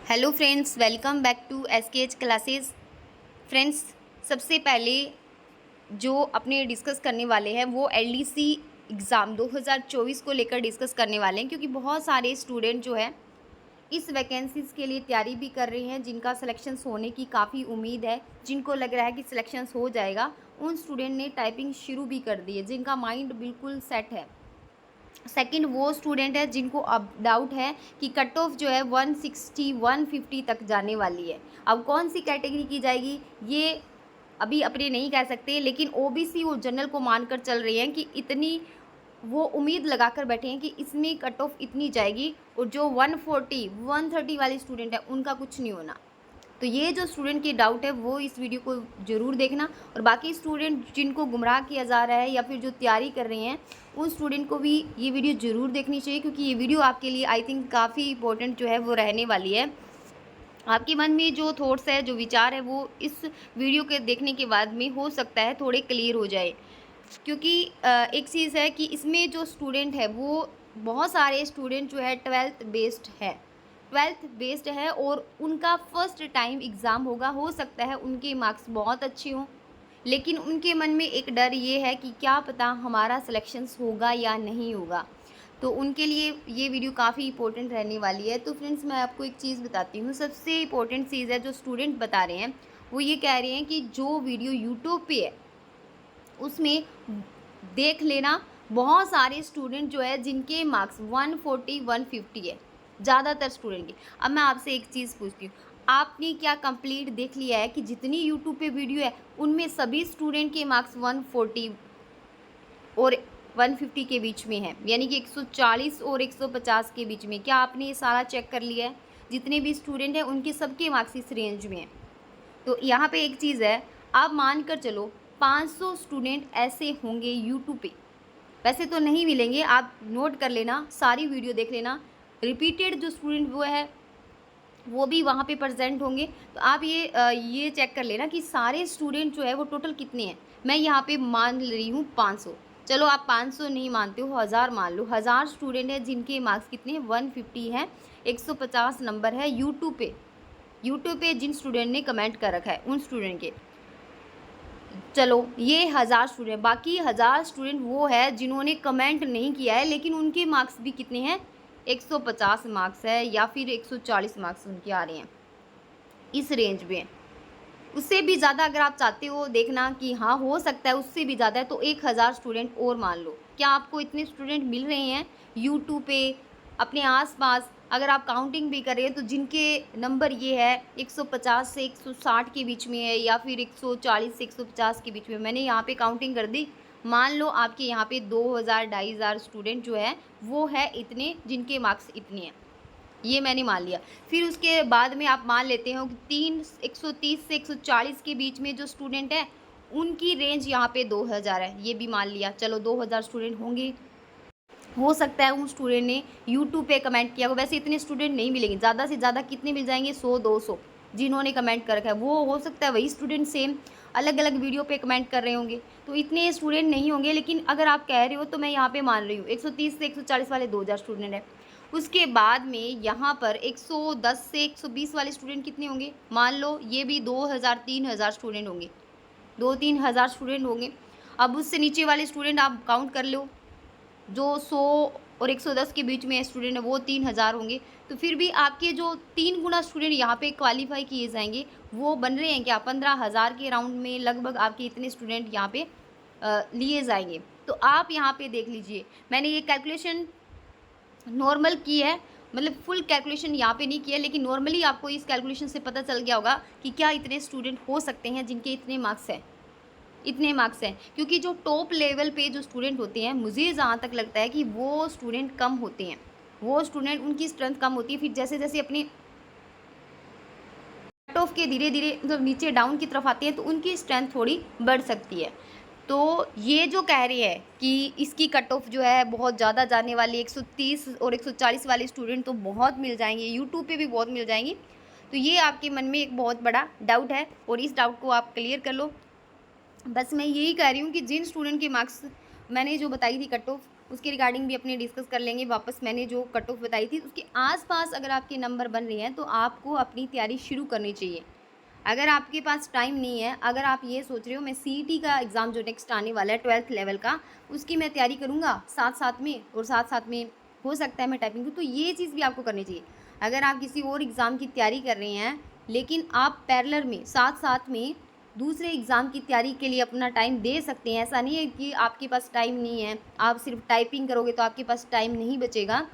Hello friends, welcome back to SKH classes. Friends, सबसे पहले जो अपने डिस्कस करने वाले हैं वो एलडीसी एग्ज़ाम 2024 को लेकर डिस्कस करने वाले हैं, क्योंकि बहुत सारे स्टूडेंट जो है इस वैकेंसीज़ के लिए तैयारी भी कर रहे हैं, जिनका सिलेक्शंस होने की काफ़ी उम्मीद है। जिनको लग रहा है कि सिलेक्शंस हो जाएगा, उन स्टूडेंट ने टाइपिंग शुरू भी कर दी है, जिनका माइंड बिल्कुल सेट है। सेकंड वो स्टूडेंट है जिनको अब डाउट है कि कट ऑफ जो है 160 150 तक जाने वाली है। अब कौन सी कैटेगरी की जाएगी ये अभी अपने नहीं कह सकते, लेकिन ओबीसी और जनरल को मानकर चल रही हैं कि इतनी वो उम्मीद लगाकर बैठे हैं कि इसमें कट ऑफ इतनी जाएगी, और जो 140 130 वाले स्टूडेंट है उनका कुछ नहीं होना। तो ये जो स्टूडेंट की डाउट है वो इस वीडियो को ज़रूर देखना, और बाकी स्टूडेंट जिनको गुमराह किया जा रहा है या फिर जो तैयारी कर रहे हैं उन स्टूडेंट को भी ये वीडियो ज़रूर देखनी चाहिए, क्योंकि ये वीडियो आपके लिए आई थिंक काफ़ी इंपॉर्टेंट जो है वो रहने वाली है। आपके मन में जो थॉट्स है, जो विचार है, वो इस वीडियो के देखने के बाद में हो सकता है थोड़े क्लियर हो जाए। क्योंकि एक चीज़ है कि इसमें जो स्टूडेंट है वो बहुत सारे स्टूडेंट जो है 12th बेस्ड है और उनका फर्स्ट टाइम एग्ज़ाम होगा। हो सकता है उनके मार्क्स बहुत अच्छे हों, लेकिन उनके मन में एक डर ये है कि क्या पता हमारा सिलेक्शंस होगा या नहीं होगा। तो उनके लिए ये वीडियो काफ़ी इंपॉर्टेंट रहने वाली है। तो फ्रेंड्स, मैं आपको एक चीज़ बताती हूँ। सबसे इम्पोर्टेंट चीज़ है जो स्टूडेंट बता रहे हैं, वो ये कह रहे हैं कि जो वीडियो यूट्यूब पे है उसमें देख लेना। बहुत सारे स्टूडेंट जो है जिनके मार्क्स 140 150 है, ज़्यादातर स्टूडेंट के। अब मैं आपसे एक चीज़ पूछती हूँ, आपने क्या कंप्लीट देख लिया है कि जितनी यूट्यूब पे वीडियो है उनमें सभी स्टूडेंट के मार्क्स 140 और 150 के बीच में है, यानी कि 140 और 150 के बीच में? क्या आपने ये सारा चेक कर लिया है? जितने भी स्टूडेंट हैं उनके सबके मार्क्स इस रेंज में हैं। तो यहाँ पे एक चीज़ है, आप मान कर चलो 500 स्टूडेंट ऐसे होंगे यूट्यूब पे। वैसे तो नहीं मिलेंगे, आप नोट कर लेना, सारी वीडियो देख लेना। रिपीटेड जो स्टूडेंट वो है वो भी वहाँ पे प्रेजेंट होंगे। तो आप ये चेक कर लेना कि सारे स्टूडेंट जो है वो टोटल कितने हैं। मैं यहाँ पे मान रही हूँ 500। चलो आप 500 नहीं मानते हो, 1000 मान लो। 1000 स्टूडेंट है जिनके मार्क्स कितने हैं? 150 है, 150 नंबर है यूट्यूब पे जिन स्टूडेंट ने कमेंट कर रखा है उन स्टूडेंट के। चलो ये 1000 स्टूडेंट, बाकी 1000 स्टूडेंट वो है जिन्होंने कमेंट नहीं किया है, लेकिन उनके मार्क्स भी कितने हैं? 150 मार्क्स है या फिर 140 मार्क्स उनके आ रहे हैं, इस रेंज में। उससे भी ज़्यादा अगर आप चाहते हो देखना कि हाँ हो सकता है उससे भी ज़्यादा है, तो 1000 स्टूडेंट और मान लो। क्या आपको इतने स्टूडेंट मिल रहे हैं यूट्यूब पे अपने आसपास? अगर आप काउंटिंग भी करें तो जिनके नंबर ये है 150 से 160 के बीच में है, या फिर 140 से 150 के बीच में, मैंने यहाँ पे काउंटिंग कर दी। मान लो आपके यहाँ पे 2000 2500 स्टूडेंट जो है वो है इतने, जिनके मार्क्स इतने हैं, ये मैंने मान लिया। फिर उसके बाद में आप मान लेते हो कि 130 से 140 के बीच में जो स्टूडेंट है उनकी रेंज यहाँ पे 2000 है, ये भी मान लिया। चलो 2000 स्टूडेंट होंगे। हो सकता है उन स्टूडेंट ने यूट्यूब पे कमेंट किया हो। वैसे इतने स्टूडेंट नहीं मिलेंगे, ज़्यादा से ज़्यादा कितने मिल जाएंगे? 100 200 जिन्होंने कमेंट कर रखा है। वो हो सकता है वही स्टूडेंट सेम अलग अलग वीडियो पे कमेंट कर रहे होंगे, तो इतने स्टूडेंट नहीं होंगे। लेकिन अगर आप कह रहे हो तो मैं यहाँ पे मान रही हूँ 130 से 140 वाले 2000 स्टूडेंट है। उसके बाद में यहाँ पर 110 से 120 वाले स्टूडेंट कितने होंगे? मान लो ये भी 2000 3000 स्टूडेंट होंगे, 2-3 हज़ार स्टूडेंट होंगे। अब उससे नीचे वाले स्टूडेंट आप काउंट कर लो, जो 100 और 110 के बीच में स्टूडेंट है वो 3000 होंगे। तो फिर भी आपके जो 3 गुना स्टूडेंट यहाँ पे क्वालिफाई किए जाएंगे वो बन रहे हैं क्या? 15,000 के राउंड में लगभग आपके इतने स्टूडेंट यहाँ पे लिए जाएंगे। तो आप यहाँ पे देख लीजिए, मैंने ये कैलकुलेशन नॉर्मल की है, मतलब फुल कैलकुलेशन यहाँ पे नहीं किया, लेकिन नॉर्मली आपको इस कैलकुलेशन से पता चल गया होगा कि क्या इतने स्टूडेंट हो सकते हैं जिनके इतने मार्क्स हैं। क्योंकि जो टॉप लेवल पे जो स्टूडेंट होते हैं, मुझे जहाँ तक लगता है कि वो स्टूडेंट कम होते हैं, वो स्टूडेंट उनकी स्ट्रेंथ कम होती है। फिर जैसे जैसे अपनी कट ऑफ के धीरे धीरे मतलब नीचे डाउन की तरफ आते हैं तो उनकी स्ट्रेंथ थोड़ी बढ़ सकती है। तो ये जो कह रही है कि इसकी कट ऑफ जो है बहुत ज़्यादा जाने वाली, 130 और 140 वाले स्टूडेंट तो बहुत मिल जाएंगे, यूट्यूब पे भी बहुत मिल जाएंगी। तो ये आपके मन में एक बहुत बड़ा डाउट है और इस डाउट को आप क्लियर कर लो। बस मैं यही कह रही हूँ कि जिन स्टूडेंट के मार्क्स मैंने जो बताई थी कट ऑफ, उसके रिगार्डिंग भी अपने डिस्कस कर लेंगे वापस। मैंने जो कट ऑफ बताई थी उसके आसपास अगर आपके नंबर बन रहे हैं तो आपको अपनी तैयारी शुरू करनी चाहिए। अगर आपके पास टाइम नहीं है, अगर आप ये सोच रहे हो मैं सीईटी का एग्ज़ाम जो नेक्स्ट आने वाला है 12th लेवल का, उसकी मैं तैयारी करूँगा साथ-साथ में, और साथ-साथ में हो सकता है मैं टाइपिंग करूँ, तो ये चीज़ भी आपको करनी चाहिए। अगर आप किसी और एग्ज़ाम की तैयारी कर रहे हैं, लेकिन आप पैरेलल में साथ-साथ में दूसरे एग्ज़ाम की तैयारी के लिए अपना टाइम दे सकते हैं। ऐसा नहीं है कि आपके पास टाइम नहीं है, आप सिर्फ टाइपिंग करोगे तो आपके पास टाइम नहीं बचेगा।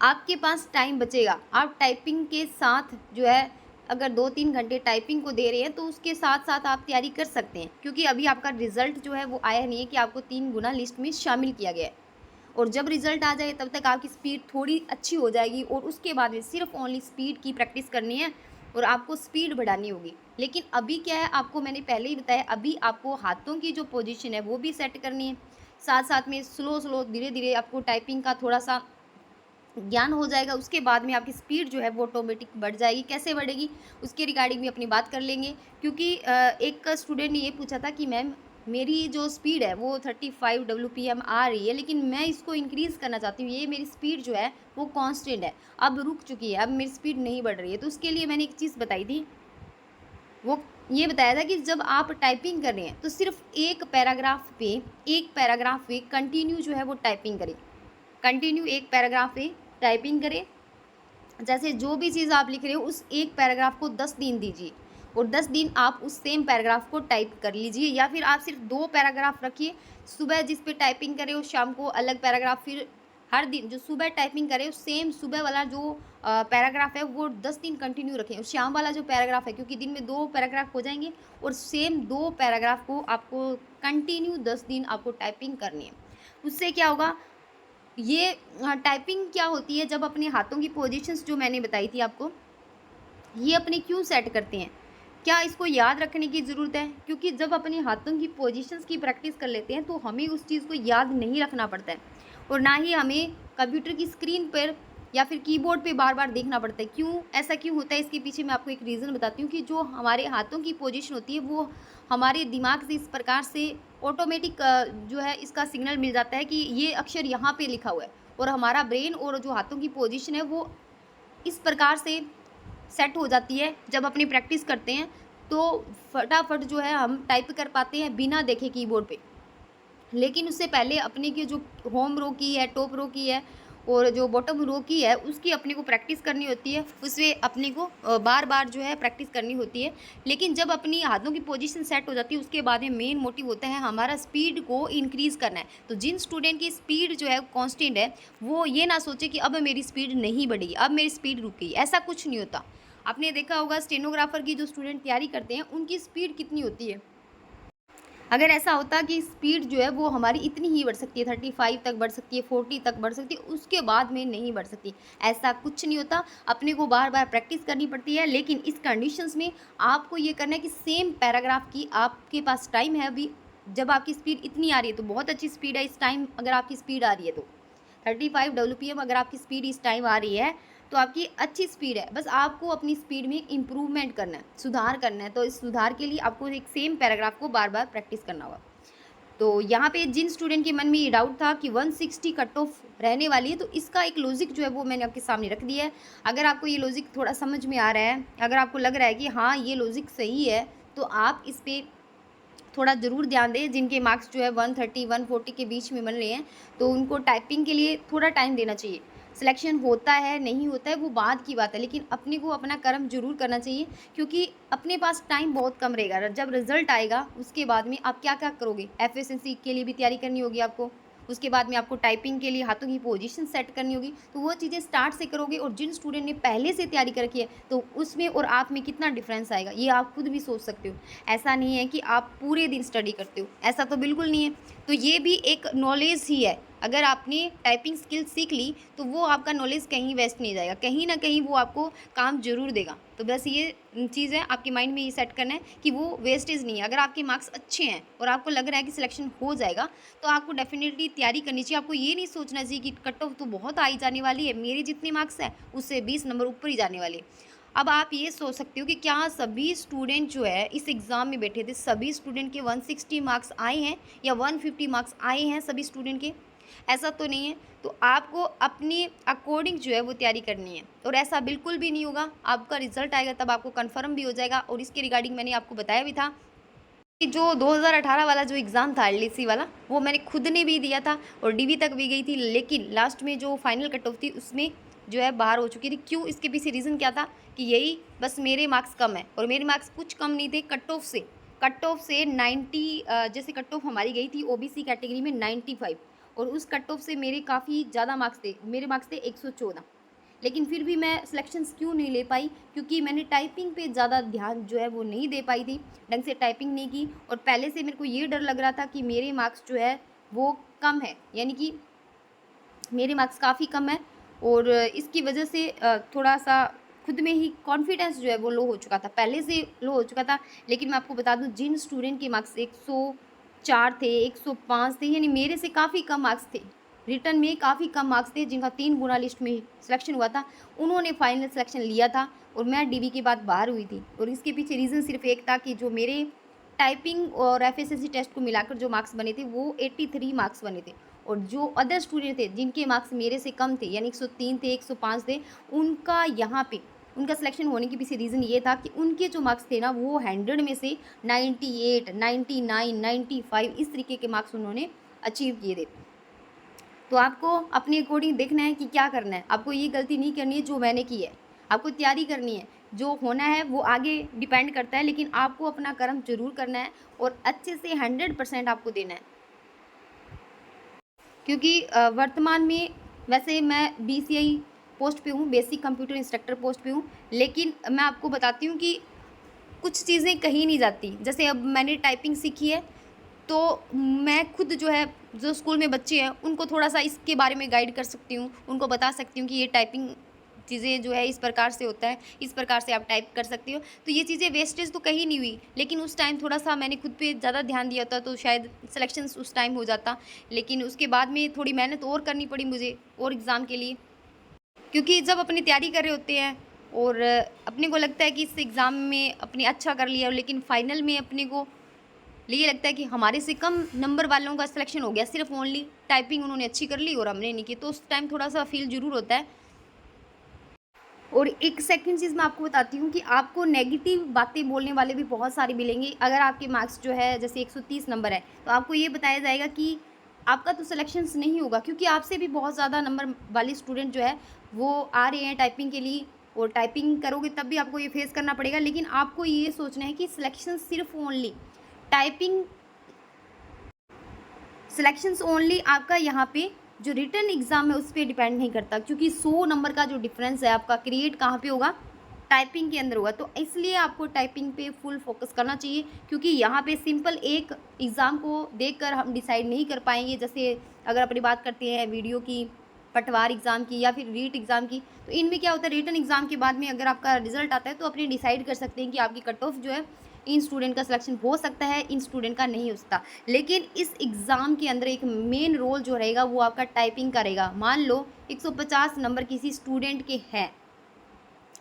आपके पास टाइम बचेगा। आप टाइपिंग के साथ जो है अगर 2-3 घंटे टाइपिंग को दे रहे हैं तो उसके साथ-साथ आप तैयारी कर सकते हैं, क्योंकि अभी आपका रिज़ल्ट जो है वो आया नहीं है कि आपको 3 गुना लिस्ट में शामिल किया गया है। और जब रिज़ल्ट आ जाए तब तक आपकी स्पीड थोड़ी अच्छी हो जाएगी, और उसके बाद में सिर्फ ओनली स्पीड की प्रैक्टिस करनी है और आपको स्पीड बढ़ानी होगी। लेकिन अभी क्या है, आपको मैंने पहले ही बताया, अभी आपको हाथों की जो पोजीशन है वो भी सेट करनी है। साथ-साथ में स्लो धीरे-धीरे आपको टाइपिंग का थोड़ा-सा ज्ञान हो जाएगा। उसके बाद में आपकी स्पीड जो है वो ऑटोमेटिक बढ़ जाएगी। कैसे बढ़ेगी उसके रिगार्डिंग भी अपनी बात कर लेंगे, क्योंकि एक स्टूडेंट ने ये पूछा था कि मैम मेरी जो स्पीड है वो 35 डब्ल्यूपीएम आ रही है, लेकिन मैं इसको इंक्रीज़ करना चाहती हूँ, ये मेरी स्पीड जो है वो कांस्टेंट है, अब रुक चुकी है, अब मेरी स्पीड नहीं बढ़ रही है। तो उसके लिए मैंने एक चीज़ बताई थी, वो ये बताया था कि जब आप टाइपिंग कर रहे हैं तो सिर्फ एक पैराग्राफ पे कंटिन्यू जो है वो टाइपिंग करें। कंटिन्यू एक पैराग्राफ पे टाइपिंग करें। जैसे जो भी चीज़ आप लिख रहे हो उस एक पैराग्राफ को 10 दिन दीजिए, और 10 दिन आप उस सेम पैराग्राफ को टाइप कर लीजिए, या फिर आप सिर्फ 2 पैराग्राफ रखिए। सुबह जिस पे टाइपिंग करें उस शाम को अलग पैराग्राफ, फिर हर दिन जो सुबह टाइपिंग करें उस सेम सुबह वाला जो पैराग्राफ है वो 10 दिन कंटिन्यू रखें, और शाम वाला जो पैराग्राफ है, क्योंकि दिन में 2 पैराग्राफ हो जाएंगे, और सेम 2 पैराग्राफ को आपको कंटिन्यू 10 दिन आपको टाइपिंग करनी है। उससे क्या होगा, ये टाइपिंग क्या होती है, जब अपने हाथों की पोजीशंस जो मैंने बताई थी आपको, ये अपने क्यों सेट करते हैं, क्या इसको याद रखने की ज़रूरत है? क्योंकि जब अपने हाथों की पोजीशंस की प्रैक्टिस कर लेते हैं तो हमें उस चीज़ को याद नहीं रखना पड़ता है, और ना ही हमें कंप्यूटर की स्क्रीन पर या फिर कीबोर्ड पे बार बार देखना पड़ता है। क्यों ऐसा क्यों होता है, इसके पीछे मैं आपको एक रीज़न बताती हूँ कि जो हमारे हाथों की पोजीशन होती है वो हमारे दिमाग से इस प्रकार से ऑटोमेटिक जो है इसका सिग्नल मिल जाता है कि ये अक्षर यहाँ पे लिखा हुआ है, और हमारा ब्रेन और जो हाथों की पोजीशन है वो इस प्रकार से सेट हो जाती है। जब अपनी प्रैक्टिस करते हैं तो फटाफट जो है हम टाइप कर पाते हैं बिना देखे कीबोर्ड पे। लेकिन उससे पहले अपने की जो होम रो की है, टॉप रो की है, और जो बॉटम रो की है उसकी अपने को प्रैक्टिस करनी होती है, उसमें अपने को बार बार जो है प्रैक्टिस करनी होती है। लेकिन जब अपनी हाथों की पोजीशन सेट हो जाती है उसके बाद में मेन मोटिव होता है हमारा स्पीड को इंक्रीज़ करना है। तो जिन स्टूडेंट की स्पीड जो है कांस्टेंट है, वो ये ना सोचे कि अब मेरी स्पीड नहीं बढ़ेगी, अब मेरी स्पीड रुक गई, ऐसा कुछ नहीं होता। आपने देखा होगा स्टेनोग्राफर की जो स्टूडेंट तैयारी करते हैं उनकी स्पीड कितनी होती है। अगर ऐसा होता कि स्पीड जो है वो हमारी इतनी ही बढ़ सकती है, 35 तक बढ़ सकती है, 40 तक बढ़ सकती है, उसके बाद में नहीं बढ़ सकती, ऐसा कुछ नहीं होता। अपने को बार बार प्रैक्टिस करनी पड़ती है। लेकिन इस कंडीशंस में आपको ये करना है कि सेम पैराग्राफ की आपके पास टाइम है अभी, जब आपकी स्पीड इतनी आ रही है तो बहुत अच्छी स्पीड है। इस टाइम अगर आपकी स्पीड आ रही है तो 35 डब्ल्यूपीएम अगर आपकी स्पीड इस टाइम आ रही है तो आपकी अच्छी स्पीड है। बस आपको अपनी स्पीड में इम्प्रूवमेंट करना है, सुधार करना है। तो इस सुधार के लिए आपको एक सेम पैराग्राफ को बार बार प्रैक्टिस करना होगा। तो यहाँ पे जिन स्टूडेंट के मन में ये डाउट था कि 160 कट ऑफ रहने वाली है, तो इसका एक लॉजिक जो है वो मैंने आपके सामने रख दिया है। अगर आपको ये लॉजिक थोड़ा समझ में आ रहा है, अगर आपको लग रहा है कि हाँ ये लॉजिक सही है, तो आप इस पर थोड़ा ज़रूर ध्यान दें। जिनके मार्क्स जो है 130 140 के बीच में बन रहे हैं तो उनको टाइपिंग के लिए थोड़ा टाइम देना चाहिए। सिलेक्शन होता है नहीं होता है वो बाद की बात है, लेकिन अपने को अपना कर्म जरूर करना चाहिए, क्योंकि अपने पास टाइम बहुत कम रहेगा। जब रिजल्ट आएगा उसके बाद में आप क्या क्या करोगे, एफएसएससी के लिए भी तैयारी करनी होगी आपको, उसके बाद में आपको टाइपिंग के लिए हाथों की पोजीशन सेट करनी होगी, तो वो चीज़ें स्टार्ट से करोगे। और जिन स्टूडेंट ने पहले से तैयारी कर रखी है तो उसमें और आप में कितना डिफरेंस आएगा ये आप खुद भी सोच सकते हो। ऐसा नहीं है कि आप पूरे दिन स्टडी करते हो, ऐसा तो बिल्कुल नहीं है। तो ये भी एक नॉलेज ही है। अगर आपने टाइपिंग स्किल सीख ली तो वो आपका नॉलेज कहीं वेस्ट नहीं जाएगा, कहीं ना कहीं वो आपको काम जरूर देगा। तो बस ये चीज़ है आपके माइंड में ये सेट करना है कि वो वेस्टेज नहीं है। अगर आपके मार्क्स अच्छे हैं और आपको लग रहा है कि सिलेक्शन हो जाएगा तो आपको डेफिनेटली तैयारी करनी चाहिए। आपको ये नहीं सोचना चाहिए कि कट ऑफ तो बहुत आई जाने वाली है, मेरे जितने मार्क्स है उससे 20 नंबर ऊपर ही जाने वाले। अब आप ये सोच सकते हो कि क्या सभी स्टूडेंट जो है इस एग्ज़ाम में बैठे थे, सभी स्टूडेंट के 160 मार्क्स आए हैं या 150 मार्क्स आए हैं सभी स्टूडेंट के? ऐसा तो नहीं है। तो आपको अपने अकॉर्डिंग जो है वो तैयारी करनी है, और ऐसा बिल्कुल भी नहीं होगा। आपका रिज़ल्ट आएगा तब आपको कन्फर्म भी हो जाएगा। और इसके रिगार्डिंग मैंने आपको बताया भी था कि जो 2018 वाला जो एग्ज़ाम था एलडीसी वाला, वो मैंने खुद ने भी दिया था और डीवी तक भी गई थी, लेकिन लास्ट में जो फाइनल कट ऑफ थी उसमें जो है बाहर हो चुकी थी। क्यों? इसके पीछे रीज़न क्या था कि यही बस मेरे मार्क्स कम है, और मेरे मार्क्स कुछ कम नहीं थे। कट ऑफ से 90 जैसे कट ऑफ हमारी गई थी ओबीसी कैटेगरी में 95, और उस कट ऑफ से मेरे काफ़ी ज़्यादा मार्क्स थे। मेरे मार्क्स थे 114, लेकिन फिर भी मैं सिलेक्शंस क्यों नहीं ले पाई? क्योंकि मैंने टाइपिंग पे ज़्यादा ध्यान जो है वो नहीं दे पाई थी, ढंग से टाइपिंग नहीं की, और पहले से मेरे को ये डर लग रहा था कि मेरे मार्क्स जो है वो कम है, यानी कि मेरे मार्क्स काफ़ी कम है, और इसकी वजह से थोड़ा सा खुद में ही कॉन्फिडेंस जो है वो लो हो चुका था, पहले से लो हो चुका था। लेकिन मैं आपको बता दूं, जिन स्टूडेंट के मार्क्स 104 थे, 105 थे, यानी मेरे से काफ़ी कम मार्क्स थे, रिटर्न में काफ़ी कम मार्क्स थे, जिनका 3 गुना लिस्ट में सिलेक्शन हुआ था, उन्होंने फाइनल सिलेक्शन लिया था, और मैं डीबी के बाद बाहर हुई थी। और इसके पीछे रीज़न सिर्फ एक था कि जो मेरे टाइपिंग और एफएसएससी टेस्ट को मिलाकर जो मार्क्स बने थे वो 83 मार्क्स बने थे, और जो अदर स्टूडेंट थे जिनके मार्क्स मेरे से कम थे, यानी 103 थे, 105 थे, उनका यहाँ पे उनका सिलेक्शन होने के पीछे रीज़न ये था कि उनके जो मार्क्स थे ना वो 100 में से 98, 99, 95 इस तरीके के मार्क्स उन्होंने अचीव किए थे। तो आपको अपने अकॉर्डिंग देखना है कि क्या करना है। आपको ये गलती नहीं करनी है जो मैंने की है, आपको तैयारी करनी है। जो होना है वो आगे डिपेंड करता है, लेकिन आपको अपना कर्म जरूर करना है और अच्छे से 100% आपको देना है। क्योंकि वर्तमान में वैसे मैं बीसीआई पोस्ट पे हूँ, बेसिक कंप्यूटर इंस्ट्रक्टर पोस्ट पे हूँ, लेकिन मैं आपको बताती हूँ कि कुछ चीज़ें कहीं नहीं जाती। जैसे अब मैंने टाइपिंग सीखी है, तो मैं खुद जो है, जो स्कूल में बच्चे हैं उनको थोड़ा सा इसके बारे में गाइड कर सकती हूँ, उनको बता सकती हूँ कि ये टाइपिंग चीज़ें जो है इस प्रकार से होता है, इस प्रकार से आप टाइप कर सकती हो। तो ये चीज़ें वेस्टेज तो कहीं नहीं हुई, लेकिन उस टाइम थोड़ा सा मैंने खुद पे ज़्यादा ध्यान दिया होता तो शायद सिलेक्शंस उस टाइम हो जाता। लेकिन उसके बाद में थोड़ी मेहनत और करनी पड़ी मुझे और एग्ज़ाम के लिए, क्योंकि जब अपनी तैयारी कर रहे होते हैं और अपने को लगता है कि इस एग्ज़ाम में अपने अच्छा कर लिया, लेकिन फाइनल में अपने को ये लगता है कि हमारे से कम नंबर वालों का सिलेक्शन हो गया, सिर्फ ओनली टाइपिंग उन्होंने अच्छी कर ली और हमने नहीं की, तो उस टाइम थोड़ा सा फील ज़रूर होता है। और एक सेकंड चीज़ मैं आपको बताती हूँ कि आपको नेगेटिव बातें बोलने वाले भी बहुत सारे मिलेंगे। अगर आपके मार्क्स जो है जैसे 130 नंबर है, तो आपको ये बताया जाएगा कि आपका तो सिलेक्शंस नहीं होगा, क्योंकि आपसे भी बहुत ज़्यादा नंबर वाले स्टूडेंट जो है वो आ रहे हैं टाइपिंग के लिए, और टाइपिंग करोगे तब भी आपको ये फेस करना पड़ेगा। लेकिन आपको ये सोचना है कि सिलेक्शन सिर्फ ओनली टाइपिंग सिलेक्शंस ओनली आपका यहाँ पे जो रिटर्न एग्ज़ाम है उस पर डिपेंड नहीं करता, क्योंकि 100 नंबर का जो डिफरेंस है आपका क्रिएट कहाँ पे होगा? टाइपिंग के अंदर होगा। तो इसलिए आपको टाइपिंग पे फुल फोकस करना चाहिए, क्योंकि यहाँ पे सिंपल एक एग्ज़ाम को देखकर हम डिसाइड नहीं कर पाएंगे। जैसे अगर अपनी बात करते हैं वीडियो की, पटवार एग्ज़ाम की या फिर रीट एग्ज़ाम की, तो इनमें क्या होता है, रिटर्न एग्ज़ाम के बाद में अगर आपका रिजल्ट आता है तो अपने डिसाइड कर सकते हैं कि आपकी कट ऑफ जो है इन स्टूडेंट का सिलेक्शन हो सकता है, इन स्टूडेंट का नहीं हो सकता। लेकिन इस एग्ज़ाम के अंदर एक मेन रोल जो रहेगा वो आपका टाइपिंग का रहेगा। मान लो 150 नंबर किसी स्टूडेंट के हैं,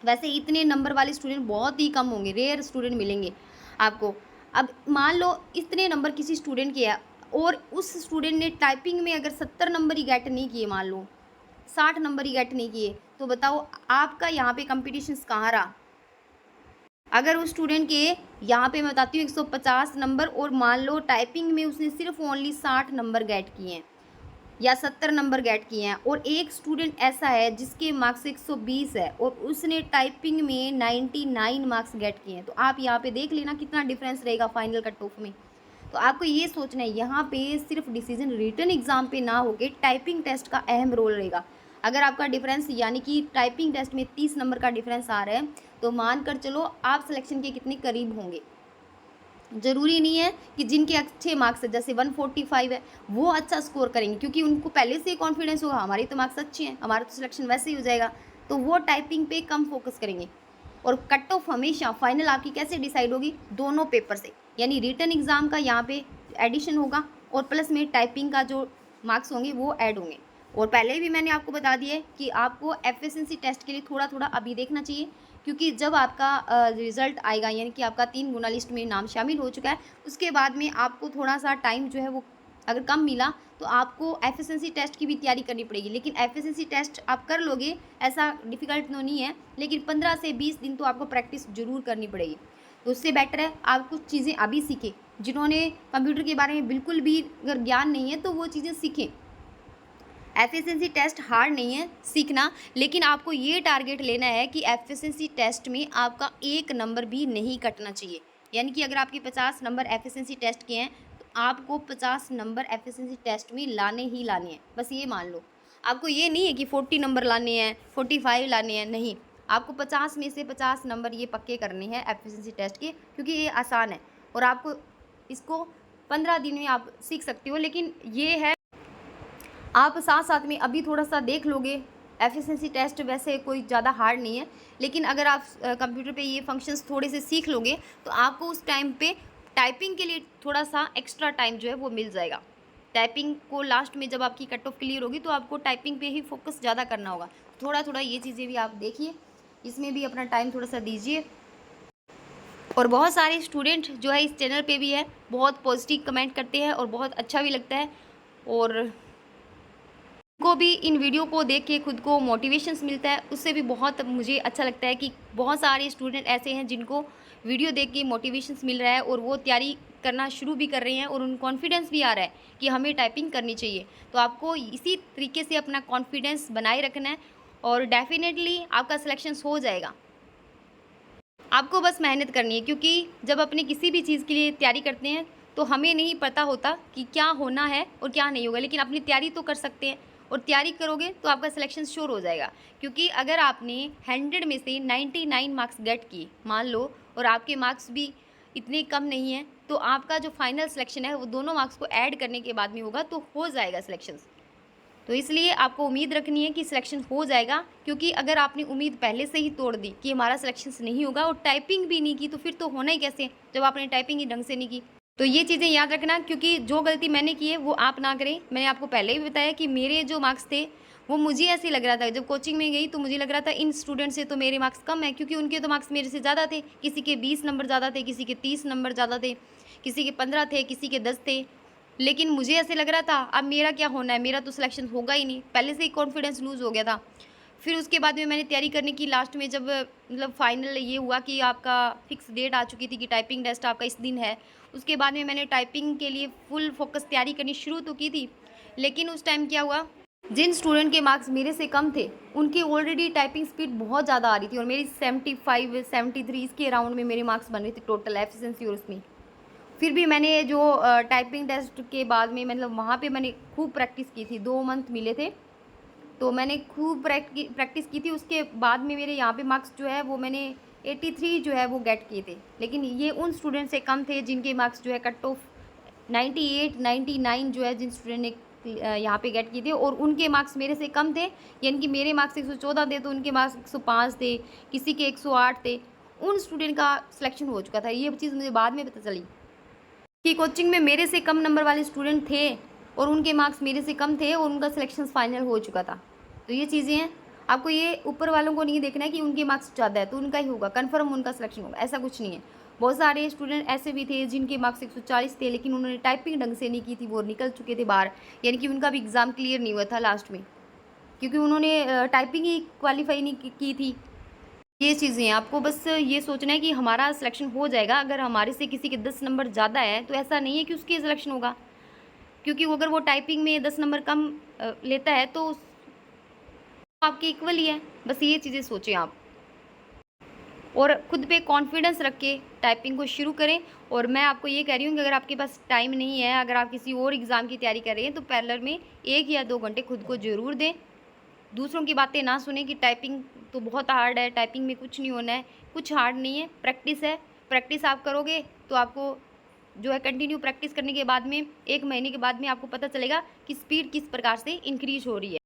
वैसे इतने नंबर वाले स्टूडेंट बहुत ही कम होंगे, रेयर स्टूडेंट मिलेंगे आपको। अब मान लो इतने नंबर किसी स्टूडेंट के हैं और उस स्टूडेंट ने टाइपिंग में अगर 70 नंबर ही गेट नहीं किए, मान लो 60 नंबर ही गेट नहीं किए, तो बताओ आपका यहाँ पे कंपटीशंस कहाँ रहा? अगर उस स्टूडेंट के यहाँ पे मैं बताती हूँ 150 नंबर, और मान लो टाइपिंग में उसने सिर्फ ओनली 60 नंबर गेट किए हैं या 70 नंबर गेट किए हैं, और एक स्टूडेंट ऐसा है जिसके मार्क्स 120 है और उसने टाइपिंग में 99 मार्क्स गेट किए हैं, तो आप यहाँ पे देख लेना कितना डिफरेंस रहेगा फाइनल कट ऑफ में। तो आपको ये सोचना है यहाँ पे सिर्फ डिसीजन रिटन एग्जाम पे ना होके टाइपिंग टेस्ट का अहम रोल रहेगा। अगर आपका डिफरेंस यानी कि टाइपिंग टेस्ट में 30 नंबर का डिफरेंस आ रहा है, तो मान कर चलो आप सिलेक्शन के कितने करीब होंगे। ज़रूरी नहीं है कि जिनके अच्छे मार्क्स है, जैसे 145 है, वो अच्छा स्कोर करेंगे, क्योंकि उनको पहले से कॉन्फिडेंस होगा हमारे तो मार्क्स अच्छे हैं, हमारा तो सिलेक्शन वैसे ही हो जाएगा, तो वो टाइपिंग पे कम फोकस करेंगे। और कट ऑफ हमेशा फाइनल आपकी कैसे डिसाइड होगी? दोनों पेपर से, यानी रिटन एग्ज़ाम का यहाँ पे एडिशन होगा और प्लस में टाइपिंग का जो मार्क्स होंगे वो ऐड होंगे। और पहले भी मैंने आपको बता दिया है कि आपको एफिशिएंसी टेस्ट के लिए थोड़ा-थोड़ा अभी देखना चाहिए, क्योंकि जब आपका रिज़ल्ट आएगा, यानी कि आपका 3 गुना लिस्ट में नाम शामिल हो चुका है, उसके बाद में आपको थोड़ा-सा टाइम जो है वो अगर कम मिला, तो आपको एफिशिएंसी टेस्ट की भी तैयारी करनी पड़ेगी। लेकिन एफिशिएंसी टेस्ट आप कर लोगे, ऐसा डिफ़िकल्ट तो नहीं है, लेकिन 15 से 20 दिन तो आपको प्रैक्टिस ज़रूर करनी पड़ेगी। तो उससे बेटर है आप कुछ चीज़ें अभी सीखें। जिन्होंने कंप्यूटर के बारे में बिल्कुल भी अगर ज्ञान नहीं है, तो वो चीज़ें सीखें। एफिशिएंसी टेस्ट हार्ड नहीं है सीखना, लेकिन आपको ये टारगेट लेना है कि एफिशिएंसी टेस्ट में आपका 1 नंबर भी नहीं कटना चाहिए। यानी कि अगर आपके 50 नंबर एफिशिएंसी टेस्ट के हैं, तो आपको 50 नंबर एफिशिएंसी टेस्ट में लाने ही लाने हैं। बस ये मान लो। आपको ये नहीं है कि 40 नंबर लाने हैं, 45 लाने हैं, नहीं। आपको 50 में से 50 नंबर ये पक्के करने हैं एफिशिएंसी टेस्ट के, क्योंकि ये आसान है और आपको इसको 15 दिन में आप सीख सकते हो। लेकिन ये है, आप साथ-साथ में अभी थोड़ा-सा देख लोगे। एफिशिएंसी टेस्ट वैसे कोई ज़्यादा हार्ड नहीं है, लेकिन अगर आप कंप्यूटर पे ये फंक्शंस थोड़े से सीख लोगे, तो आपको उस टाइम पे टाइपिंग के लिए थोड़ा-सा एक्स्ट्रा टाइम जो है वो मिल जाएगा। टाइपिंग को लास्ट में जब आपकी कट ऑफ क्लियर होगी, तो आपको टाइपिंग पे ही फोकस ज़्यादा करना होगा। थोड़ा-थोड़ा ये चीज़ें भी आप देखिए, इसमें भी अपना टाइम थोड़ा-सा दीजिए। और बहुत सारे स्टूडेंट जो है इस चैनल पे भी है, बहुत पॉजिटिव कमेंट करते हैं और बहुत अच्छा भी लगता है, और को भी इन वीडियो को देख के खुद को मोटिवेशंस मिलता है, उससे भी बहुत मुझे अच्छा लगता है कि बहुत सारे स्टूडेंट ऐसे हैं जिनको वीडियो देख के मोटिवेशंस मिल रहा है और वो तैयारी करना शुरू भी कर रहे हैं और उन कॉन्फिडेंस भी आ रहा है कि हमें टाइपिंग करनी चाहिए। तो आपको इसी तरीके से अपना कॉन्फिडेंस बनाए रखना है और डेफिनेटली आपका सिलेक्शंस हो जाएगा। आपको बस मेहनत करनी है, क्योंकि जब अपने किसी भी चीज़ के लिए तैयारी करते हैं, तो हमें नहीं पता होता कि क्या होना है और क्या नहीं होगा, लेकिन अपनी तैयारी तो कर सकते हैं और तैयारी करोगे तो आपका सिलेक्शन श्योर हो जाएगा। क्योंकि अगर आपने 100 में से 99 मार्क्स गेट किए मान लो, और आपके मार्क्स भी इतने कम नहीं हैं, तो आपका जो फाइनल सिलेक्शन है वो दोनों मार्क्स को ऐड करने के बाद में होगा, तो हो जाएगा सिलेक्शन। तो इसलिए आपको उम्मीद रखनी है कि सिलेक्शन हो जाएगा, क्योंकि अगर आपने उम्मीद पहले से ही तोड़ दी कि हमारा सिलेक्शन नहीं होगा और टाइपिंग भी नहीं की, तो फिर तो होना ही कैसे जब आपने टाइपिंग ही ढंग से नहीं की। तो ये चीज़ें याद रखना, क्योंकि जो गलती मैंने की है वो आप ना करें। मैंने आपको पहले ही बताया कि मेरे जो मार्क्स थे वो मुझे ऐसे लग रहा था, जब कोचिंग में गई तो मुझे लग रहा था इन स्टूडेंट से तो मेरे मार्क्स कम है, क्योंकि उनके तो मार्क्स मेरे से ज़्यादा थे। किसी के 20 नंबर ज़्यादा थे, किसी के 30 नंबर ज़्यादा थे, किसी के 15 थे, किसी के 10 थे। लेकिन मुझे ऐसे लग रहा था अब मेरा क्या होना है, मेरा तो सिलेक्शन होगा ही नहीं। पहले से ही कॉन्फिडेंस लूज़ हो गया था। फिर उसके बाद में मैंने तैयारी करने की, लास्ट में जब मतलब फाइनल ये हुआ कि आपका फिक्स डेट आ चुकी थी कि टाइपिंग टेस्ट आपका इस दिन है, उसके बाद में मैंने टाइपिंग के लिए फुल फोकस तैयारी करनी शुरू तो की थी। लेकिन उस टाइम क्या हुआ, जिन स्टूडेंट के मार्क्स मेरे से कम थे उनकी ऑलरेडी टाइपिंग स्पीड बहुत ज़्यादा आ रही थी, और मेरी 75 73 इसके अराउंड में मेरे मार्क्स बन रहे थे टोटल एफिशिएंसी और उसमें। फिर भी मैंने जो टाइपिंग टेस्ट के बाद में मतलब वहाँ पे मैंने खूब प्रैक्टिस की थी, 2 मंथ मिले थे, तो मैंने खूब प्रैक्टिस की थी। उसके बाद में मेरे यहाँ पे मार्क्स जो है वो मैंने 83 जो है वो गेट किए थे। लेकिन ये उन स्टूडेंट से कम थे जिनके मार्क्स जो है कट ऑफ 98 99 जो है जिन स्टूडेंट ने यहाँ पे गेट किए थे, और उनके मार्क्स मेरे से कम थे। यानी कि मेरे मार्क्स 114 थे तो उनके मार्क्स 105 थे, किसी के 108 थे। उन स्टूडेंट का सिलेक्शन हो चुका था। ये चीज़ मुझे बाद में पता चली कि कोचिंग में मेरे से कम नंबर वाले स्टूडेंट थे और उनके मार्क्स मेरे से कम थे और उनका सिलेक्शन फाइनल हो चुका था। तो ये चीज़ें हैं, आपको ये ऊपर वालों को नहीं देखना है कि उनके मार्क्स ज़्यादा है तो उनका ही होगा, कन्फर्म उनका सिलेक्शन होगा, ऐसा कुछ नहीं है। बहुत सारे स्टूडेंट ऐसे भी थे जिनके मार्क्स 140 थे, लेकिन उन्होंने टाइपिंग ढंग से नहीं की थी, वो निकल चुके थे बाहर। यानी कि उनका भी एग्ज़ाम क्लियर नहीं हुआ था लास्ट में, क्योंकि उन्होंने टाइपिंग ही क्वालिफाई नहीं की थी। ये चीज़ें हैं, आपको बस ये सोचना है कि हमारा सिलेक्शन हो जाएगा। अगर हमारे से किसी के 10 नंबर ज़्यादा है तो ऐसा नहीं है कि उसके सिलेक्शन होगा, क्योंकि अगर वो टाइपिंग में 10 नंबर कम लेता है तो आपके इक्वल ही है। बस ये चीज़ें सोचें आप, और खुद पे कॉन्फिडेंस रख के टाइपिंग को शुरू करें। और मैं आपको ये कह रही हूँ कि अगर आपके पास टाइम नहीं है, अगर आप किसी और एग्ज़ाम की तैयारी कर रहे हैं, तो पैरेलल में 1 या 2 घंटे खुद को ज़रूर दें। दूसरों की बातें ना सुने कि टाइपिंग तो बहुत हार्ड है, टाइपिंग में कुछ नहीं होना है। कुछ हार्ड नहीं है, प्रैक्टिस है। प्रैक्टिस आप करोगे तो आपको जो है कंटिन्यू प्रैक्टिस करने के बाद में 1 महीने के बाद में आपको पता चलेगा कि स्पीड किस प्रकार से इंक्रीज़ हो रही है।